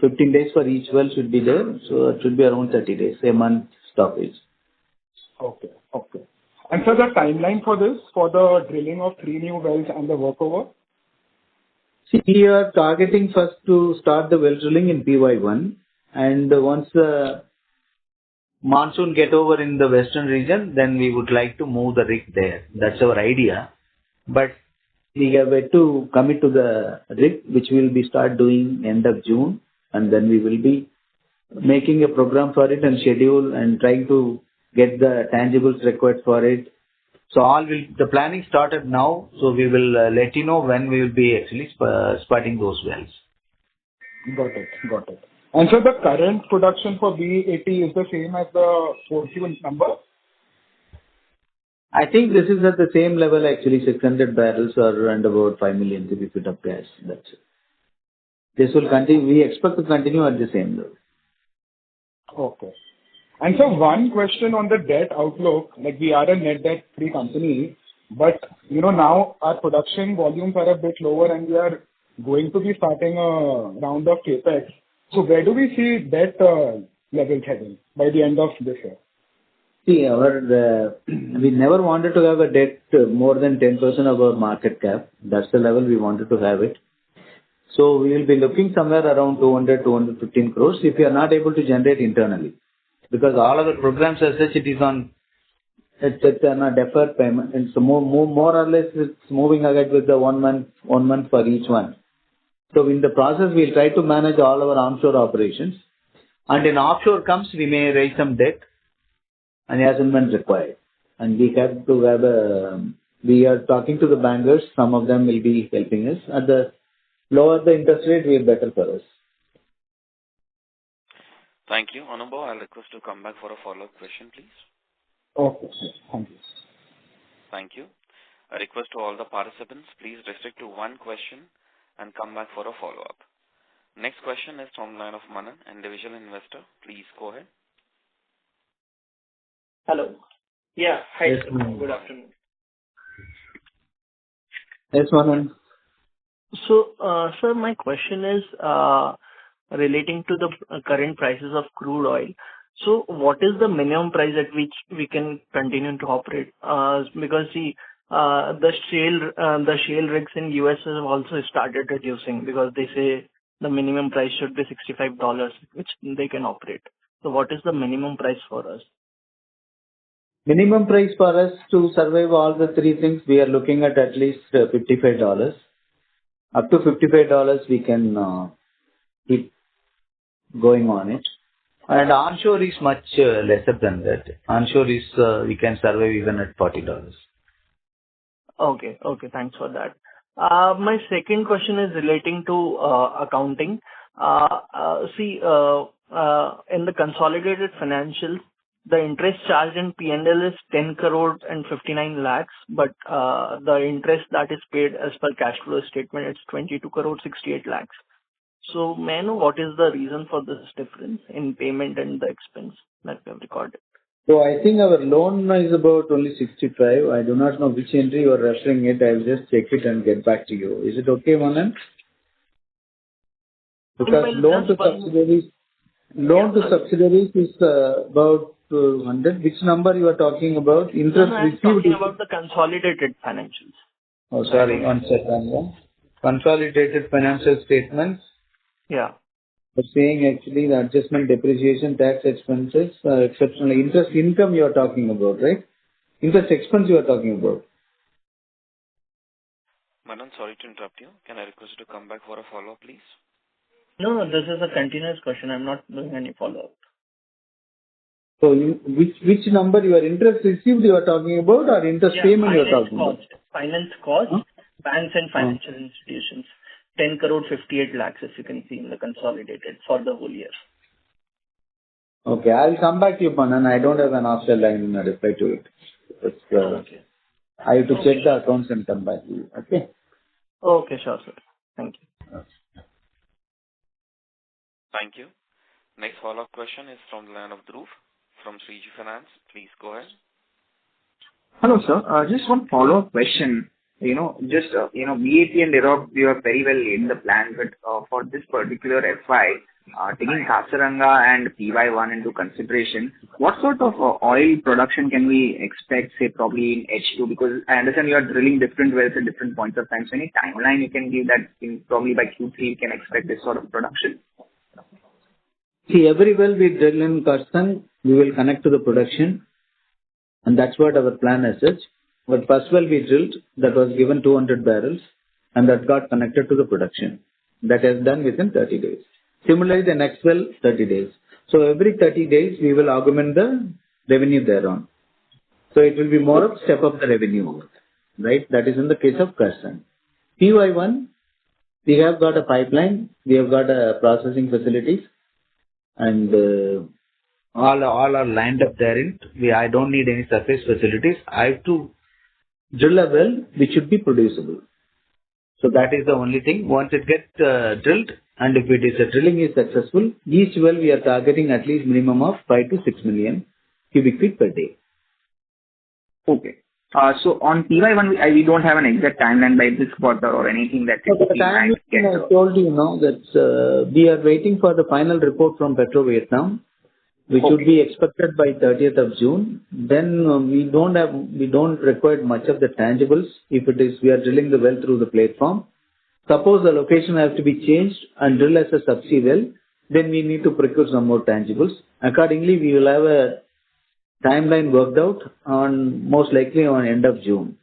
15 days for each well should be there, so it should be around 30 days, a month stoppage. Okay. And so the timeline for this, for the drilling of 3 new wells and the workover? See, we are targeting first to start the well drilling in PY1, and once the monsoon get over in the western region, then we would like to move the rig there. That's our idea. But we have to commit to the rig, which we will be start doing end of June, and then we will be making a program for it and schedule and trying to get the tangibles required for it. So the planning started now, so we will let you know when we will be actually spotting those wells. Got it. And so the current production for BAT is the same as the 4Q number? I think this is at the same level actually, 600 barrels or around about 5 million cubic feet of gas. That's it. This will continue. We expect to continue at the same level. Okay. And so one question on the debt outlook, like we are a net debt free company, but now our production volumes are a bit lower and we are going to be starting a round of capex. So where do we see debt levels heading by the end of this year? See, we never wanted to have a debt more than 10% of our market cap. That's the level we wanted to have it. So we will be looking somewhere around 200-215 crores if we are not able to generate internally. Because all our programs as such, it is on It's on a deferred payment. It's more or less it's moving ahead with the 1 month for each one. So in the process, we'll try to manage all our onshore operations. And in offshore comes, we may raise some debt and as and when required. And we have to have we are talking to the bankers. Some of them will be helping us. At the lower the interest rate, we are better for us. Thank you. Anubhav, I'll request to come back for a follow-up question, please. Okay. Thank you. Thank you. A request to all the participants, please restrict to one question and come back for a follow-up. Next question is from the line of Manan, individual investor. Please go ahead. Hello. Yeah. Hi. Yes, Good afternoon. Yes, Manan. So, sir, my question is relating to the current prices of crude oil. So, what is the minimum price at which we can continue to operate? Because the shale rigs in US have also started reducing because they say the minimum price should be $65, which they can operate. So, what is the minimum price for us? Minimum price for us to survive all the three things, we are looking at least $55. Up to $55, we can keep going on it. And onshore is much lesser than that. Onshore is, we can survive even at $40. Okay. Thanks for that. My second question is relating to accounting. In the consolidated financials, the interest charge in P&L is 10 crore and 59 lakhs, but the interest that is paid as per cash flow statement, it's 22 crore 68 lakhs. So may I know what is the reason for this difference in payment and the expense that we have recorded? So I think our loan is about only 65. I do not know which entry you are referring it. I'll just check it and get back to you. Is it okay, Manan? Because loan to subsidiaries is about 100. Which number you are talking about? Interest received. I'm talking about the consolidated financials. Oh, sorry. One second. Consolidated financial statements. Yeah. But saying actually the adjustment, depreciation, tax expenses, exceptional interest income you are talking about, right? Interest expense you are talking about. Manan, sorry to interrupt you. Can I request you to come back for a follow-up, please? No, this is a continuous question. I'm not doing any follow-up. So which number your interest received you are talking about or interest payment you are talking about? Finance cost, banks and financial institutions. 10 crore 58 lakhs, if you can see in the consolidated for the whole year. Okay, I'll come back to you, Manan. I don't have an after line in a reply to it. Okay. I have to check the accounts and come back to you. Okay? Okay, sure, sir. Thank you. Thank you. Next follow-up question is from the line of Dhruv from 3G Finance. Please go ahead. Hello, sir. Just one follow-up question. BAT and Europe, you are very well in the plan, but for this particular FY, taking Kasaranga and PY1 into consideration, what sort of oil production can we expect, say, probably in H2? Because I understand you are drilling different wells at different points of time. So any timeline you can give that probably by Q3 we can expect this sort of production? See, every well we drill in Karsang, we will connect to the production. And that's what our plan is such. But first well we drilled, that was given 200 barrels and that got connected to the production. That is done within 30 days. Similarly, the next well, 30 days. So every 30 days, we will augment the revenue thereon. So it will be more of step up the revenue, right? That is in the case of Karsang. PY1, we have got a pipeline, we have got a processing facilities and all are lined up therein. I don't need any surface facilities. I have to drill a well which should be producible. So that is the only thing. Once it gets drilled and if it is drilling is successful, each well we are targeting at least minimum of 5 to 6 million cubic feet per day. Okay. So on PY1, we don't have an exact timeline by this quarter or anything that the timeline I told you now that we are waiting for the final report from Petro Vietnam, which would be expected by 30th of June. Then we don't require much of the tangibles if it is we are drilling the well through the platform. Suppose the location has to be changed and drill as a subsea well, then we need to procure some more tangibles. Accordingly, we will have a timeline worked out on most likely on end of June.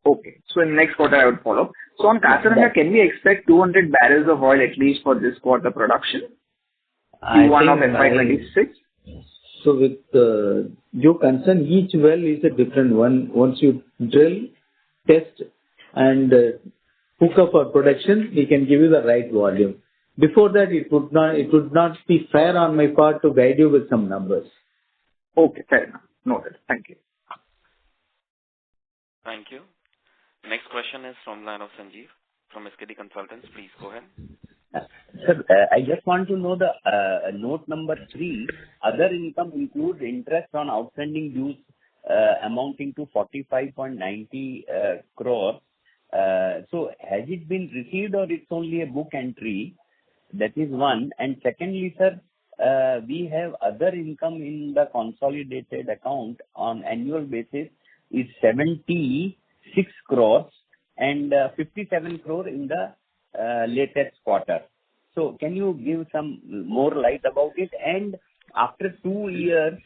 Okay. So in next quarter, I would follow. So on Kasaranga, can we expect 200 barrels of oil at least for this quarter production? Q1 of FY'26? So with your concern, each well is a different one. Once you drill, test, and hook up for production, we can give you the right volume. Before that, it would not be fair on my part to guide you with some numbers. Okay, fair enough. Noted. Thank you. Thank you. Next question is from line of Sanjeev from SKD Consultants. Please go ahead. Sir, I just want to know the note number 3. Other income includes interest on outstanding dues amounting to 45.90 crores. So has it been received or it's only a book entry? That is one. And secondly, sir, we have other income in the consolidated account on annual basis is 76 crores and 57 crore in the latest quarter. So can you give some more light about it? And after 2 years,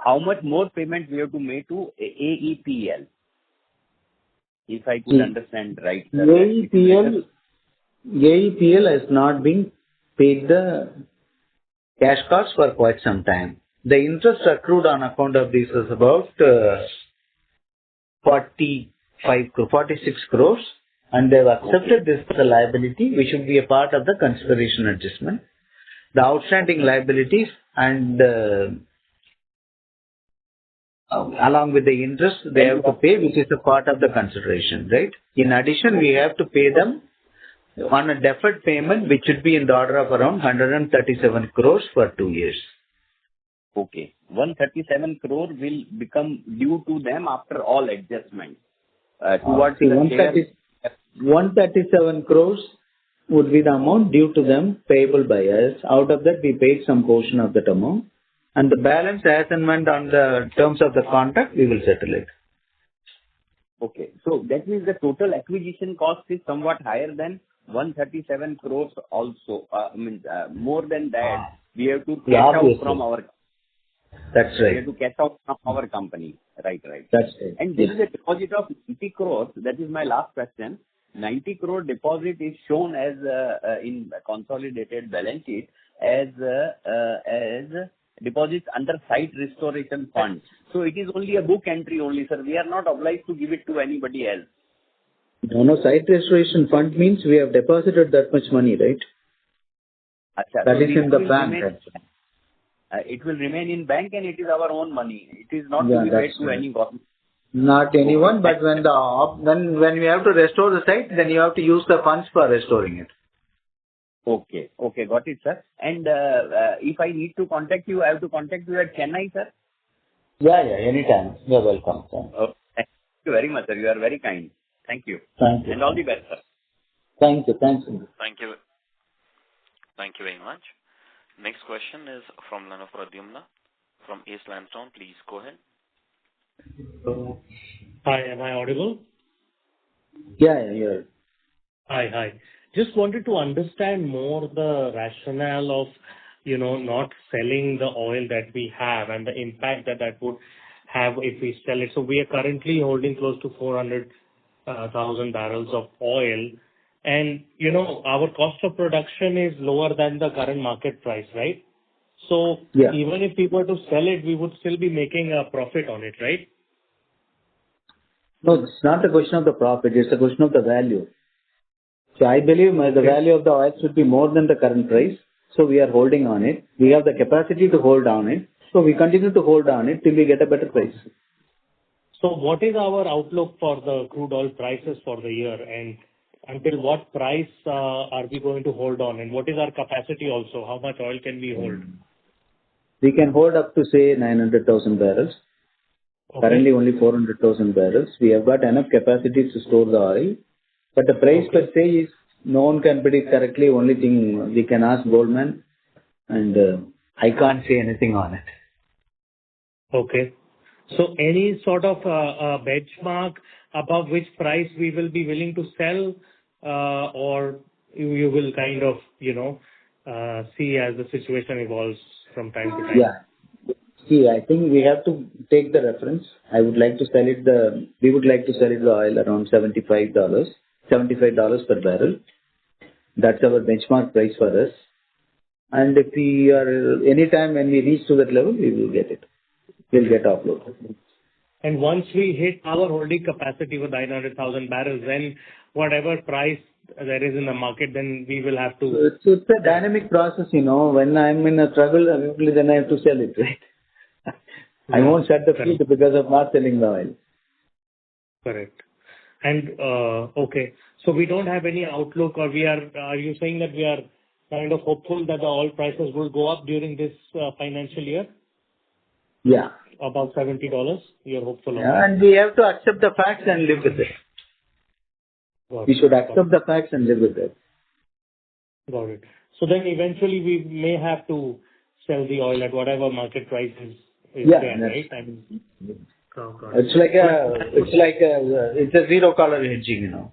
how much more payment we have to make to AEPL? If I could understand right, sir. AEPL has not been paid the cash costs for quite some time. The interest accrued on account of this is about 46 crores, and they have accepted this as a liability, which should be a part of the consideration adjustment. The outstanding liabilities and along with the interest they have to pay, which is a part of the consideration, right? In addition, we have to pay them on a deferred payment, which should be in the order of around 137 crores for 2 years. Okay. 137 crore will become due to them after all adjustments. Towards the 137 crores would be the amount due to them payable by us. Out of that, we paid some portion of that amount. And the balance as and when on the terms of the contract, we will settle it. Okay. So that means the total acquisition cost is somewhat higher than 137 crores also. More than that, we have to cash out from our. That's right. We have to cash out from our company. Right. That's right. And there is a deposit of 90 crores. That is my last question. 90 crore deposit is shown as in consolidated balance sheet as deposits under site restoration fund. So it is only a book entry only, sir. We are not obliged to give it to anybody else. No, site restoration fund means we have deposited that much money, right? That is in the bank. It will remain in bank and it is our own money. It is not to be paid to any government. Not anyone, but when we have to restore the site, then you have to use the funds for restoring it. Okay, got it, sir. And if I need to contact you, I have to contact you at Chennai, sir? Yeah, anytime. You're welcome. Thank you very much, sir. You are very kind. Thank you. Thank you. And all the best, sir. Thank you. Thank you very much. Next question is from Lana Pradyumna from East Limestone. Please go ahead. Hi, am I audible? Yeah, you're. Hi. Just wanted to understand more the rationale of, not selling the oil that we have and the impact that would have if we sell it. So we are currently holding close to 400,000 barrels of oil. And, our cost of production is lower than the current market price, right? So even if we were to sell it, we would still be making a profit on it, right? No, it's not a question of the profit. It's a question of the value. So I believe the value of the oil should be more than the current price. So we are holding on it. We have the capacity to hold on it. So we continue to hold on it till we get a better price. So what is our outlook for the crude oil prices for the year? And until what price are we going to hold on? And what is our capacity also? How much oil can we hold? We can hold up to, say, 900,000 barrels. Okay. Currently only 400,000 barrels. We have got enough capacity to store the oil. But the price per se is no one can predict correctly. Only thing we can ask Goldman, and I can't say anything on it. Okay. So any sort of benchmark above which price we will be willing to sell, or you will kind of, see as the situation evolves from time to time? Yeah. See, I think we have to take the reference. We would like to sell it the oil around $75 per barrel. That's our benchmark price for us. And if we are, anytime when we reach to that level, we will get it. We'll get offload. And once we hit our holding capacity with 900,000 barrels, then whatever price there is in the market, then we will have to... So it's a dynamic process, When I'm in a struggle, then I have to sell it, right? I won't shut the field because of not selling the oil. Correct. And, okay. So we don't have any outlook, or are you saying that we are kind of hopeful that the oil prices will go up during this financial year? Yeah. About $70? You're hopeful of Yeah, that? and we have to accept the facts and live with it. We should accept the facts and live with it. Got it. So then eventually we may have to sell the oil at whatever market price is there, right? It's a zero color hedging,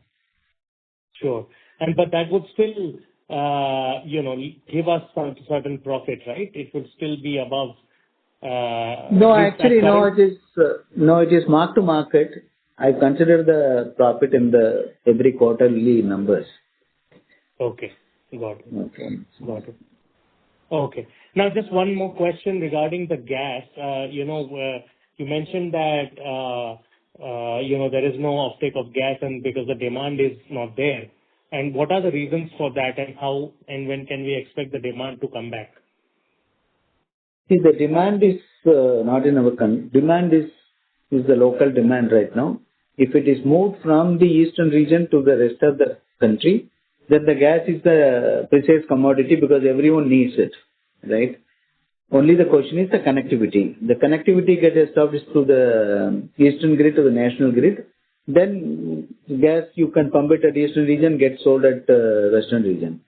Sure. But that would still, give us some certain profit, right? It would still be above. No, actually, it is mark to market. I consider the profit in the every quarterly numbers. Okay. Got it. Okay. Got it. Okay. Now, just one more question regarding the gas. You mentioned that, there is no offtake of gas and because the demand is not there. And what are the reasons for that, and how and when can we expect the demand to come back? See, the demand is not in our country. Demand is the local demand right now. If it is moved from the eastern region to the rest of the country, then the gas is the precise commodity because everyone needs it, right? Only the question is the connectivity. The connectivity gets established through the eastern grid to the national grid. Then gas you can pump it at eastern region, get sold at western region.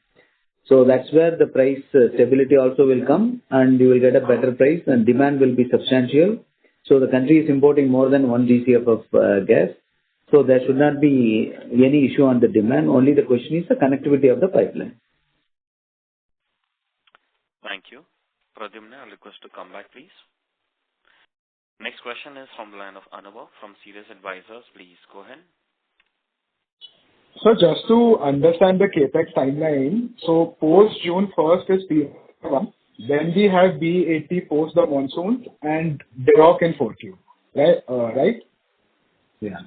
So that's where the price stability also will come, and you will get a better price and demand will be substantial. So the country is importing more than 1 GCF of gas. So there should not be any issue on the demand. Only the question is the connectivity of the pipeline. Thank you. Pradyumna, I'll request to come back, please. Next question is from the line of Anubhav from Serious Advisors. Please go ahead. So just to understand the capex timeline, so post June 1st is P1, then we have B80 post the monsoons and DROC in 4Q, right? Yeah.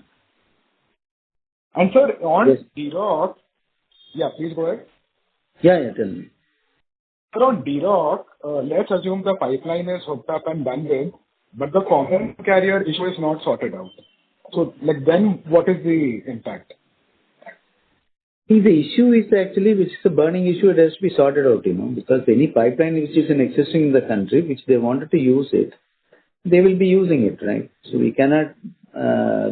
And sir, on DROC, yeah, please go ahead. Yeah, tell me. So on DROC, let's assume the pipeline is hooked up and done with, but the common carrier issue is not sorted out. So then what is the impact? See, the issue is actually, which is a burning issue, it has to be sorted out, because any pipeline which is existing in the country, which they wanted to use it, they will be using it, right? So we cannot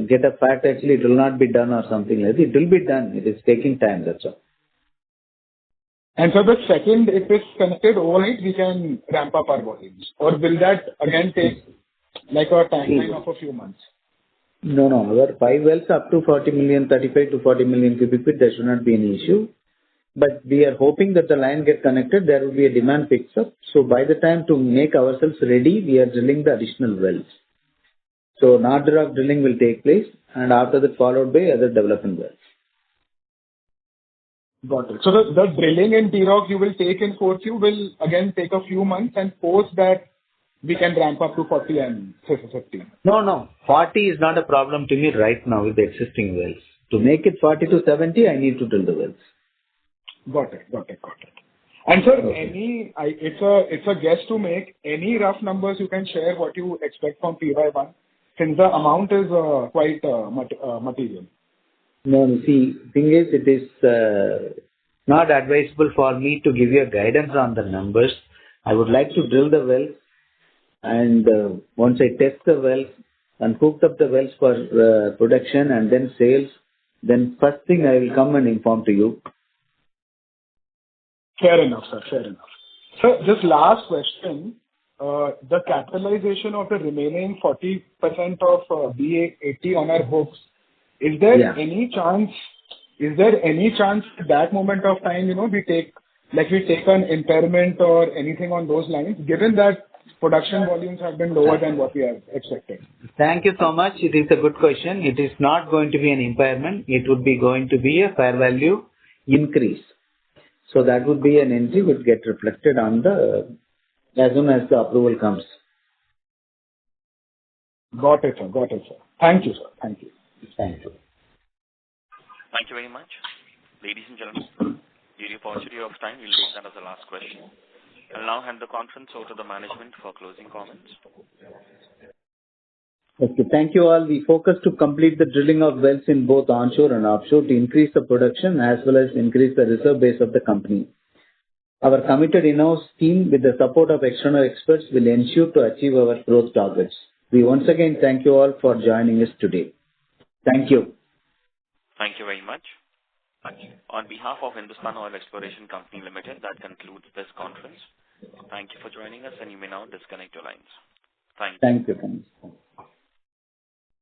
get a fact, actually, it will not be done or something like that. It will be done. It is taking time, that's all. And so the second it is connected overnight, we can ramp up our volumes. Or will that again take like a timeline of a few months? No. Our 5 wells up to 40 million, 35 to 40 million cubic feet, there should not be any issue. But we are hoping that the line gets connected, there will be a demand picks up. So by the time to make ourselves ready, we are drilling the additional wells. So Nard-Rock drilling will take place, and after that followed by other development wells. Got it. So the drilling in T-Rock you will take in 4Q will again take a few months, and post that we can ramp up to 40 and 50. No. 40 is not a problem to me right now with the existing wells. To make it 40 to 70, I need to drill the wells. Got it. And sir, it's a guess to make. Any rough numbers you can share what you expect from PY1, since the amount is quite material. No, see, thing is, it is not advisable for me to give you a guidance on the numbers. I would like to drill the wells, and once I test the wells and hooked up the wells for production and then sales, then first thing I will come and inform to you. Fair enough, sir. Sir, just last question. The capitalization of the remaining 40% of B80 on our books, is there any chance at that moment of time, we take an impairment or anything on those lines, given that production volumes have been lower than what we are expecting? Thank you so much. It is a good question. It is not going to be an impairment. It would be going to be a fair value increase. So that would be an entry would get reflected on the as soon as the approval comes. Got it, sir. Got it, sir. Thank you, sir. Thank you. Thank you. Thank you very much. Ladies and gentlemen, due to paucity of time, we'll take that as the last question. I'll now hand the conference over to the management for closing comments. Okay, thank you all. We focus to complete the drilling of wells in both onshore and offshore to increase the production as well as increase the reserve base of the company. Our committed in-house team with the support of external experts will ensure to achieve our growth targets. We once again thank you all for joining us today. Thank you. Thank you very much. On behalf of Hindustan Oil Exploration Company Limited, that concludes this conference. Thank you for joining us, and you may now disconnect your lines. Thank you. Thank you.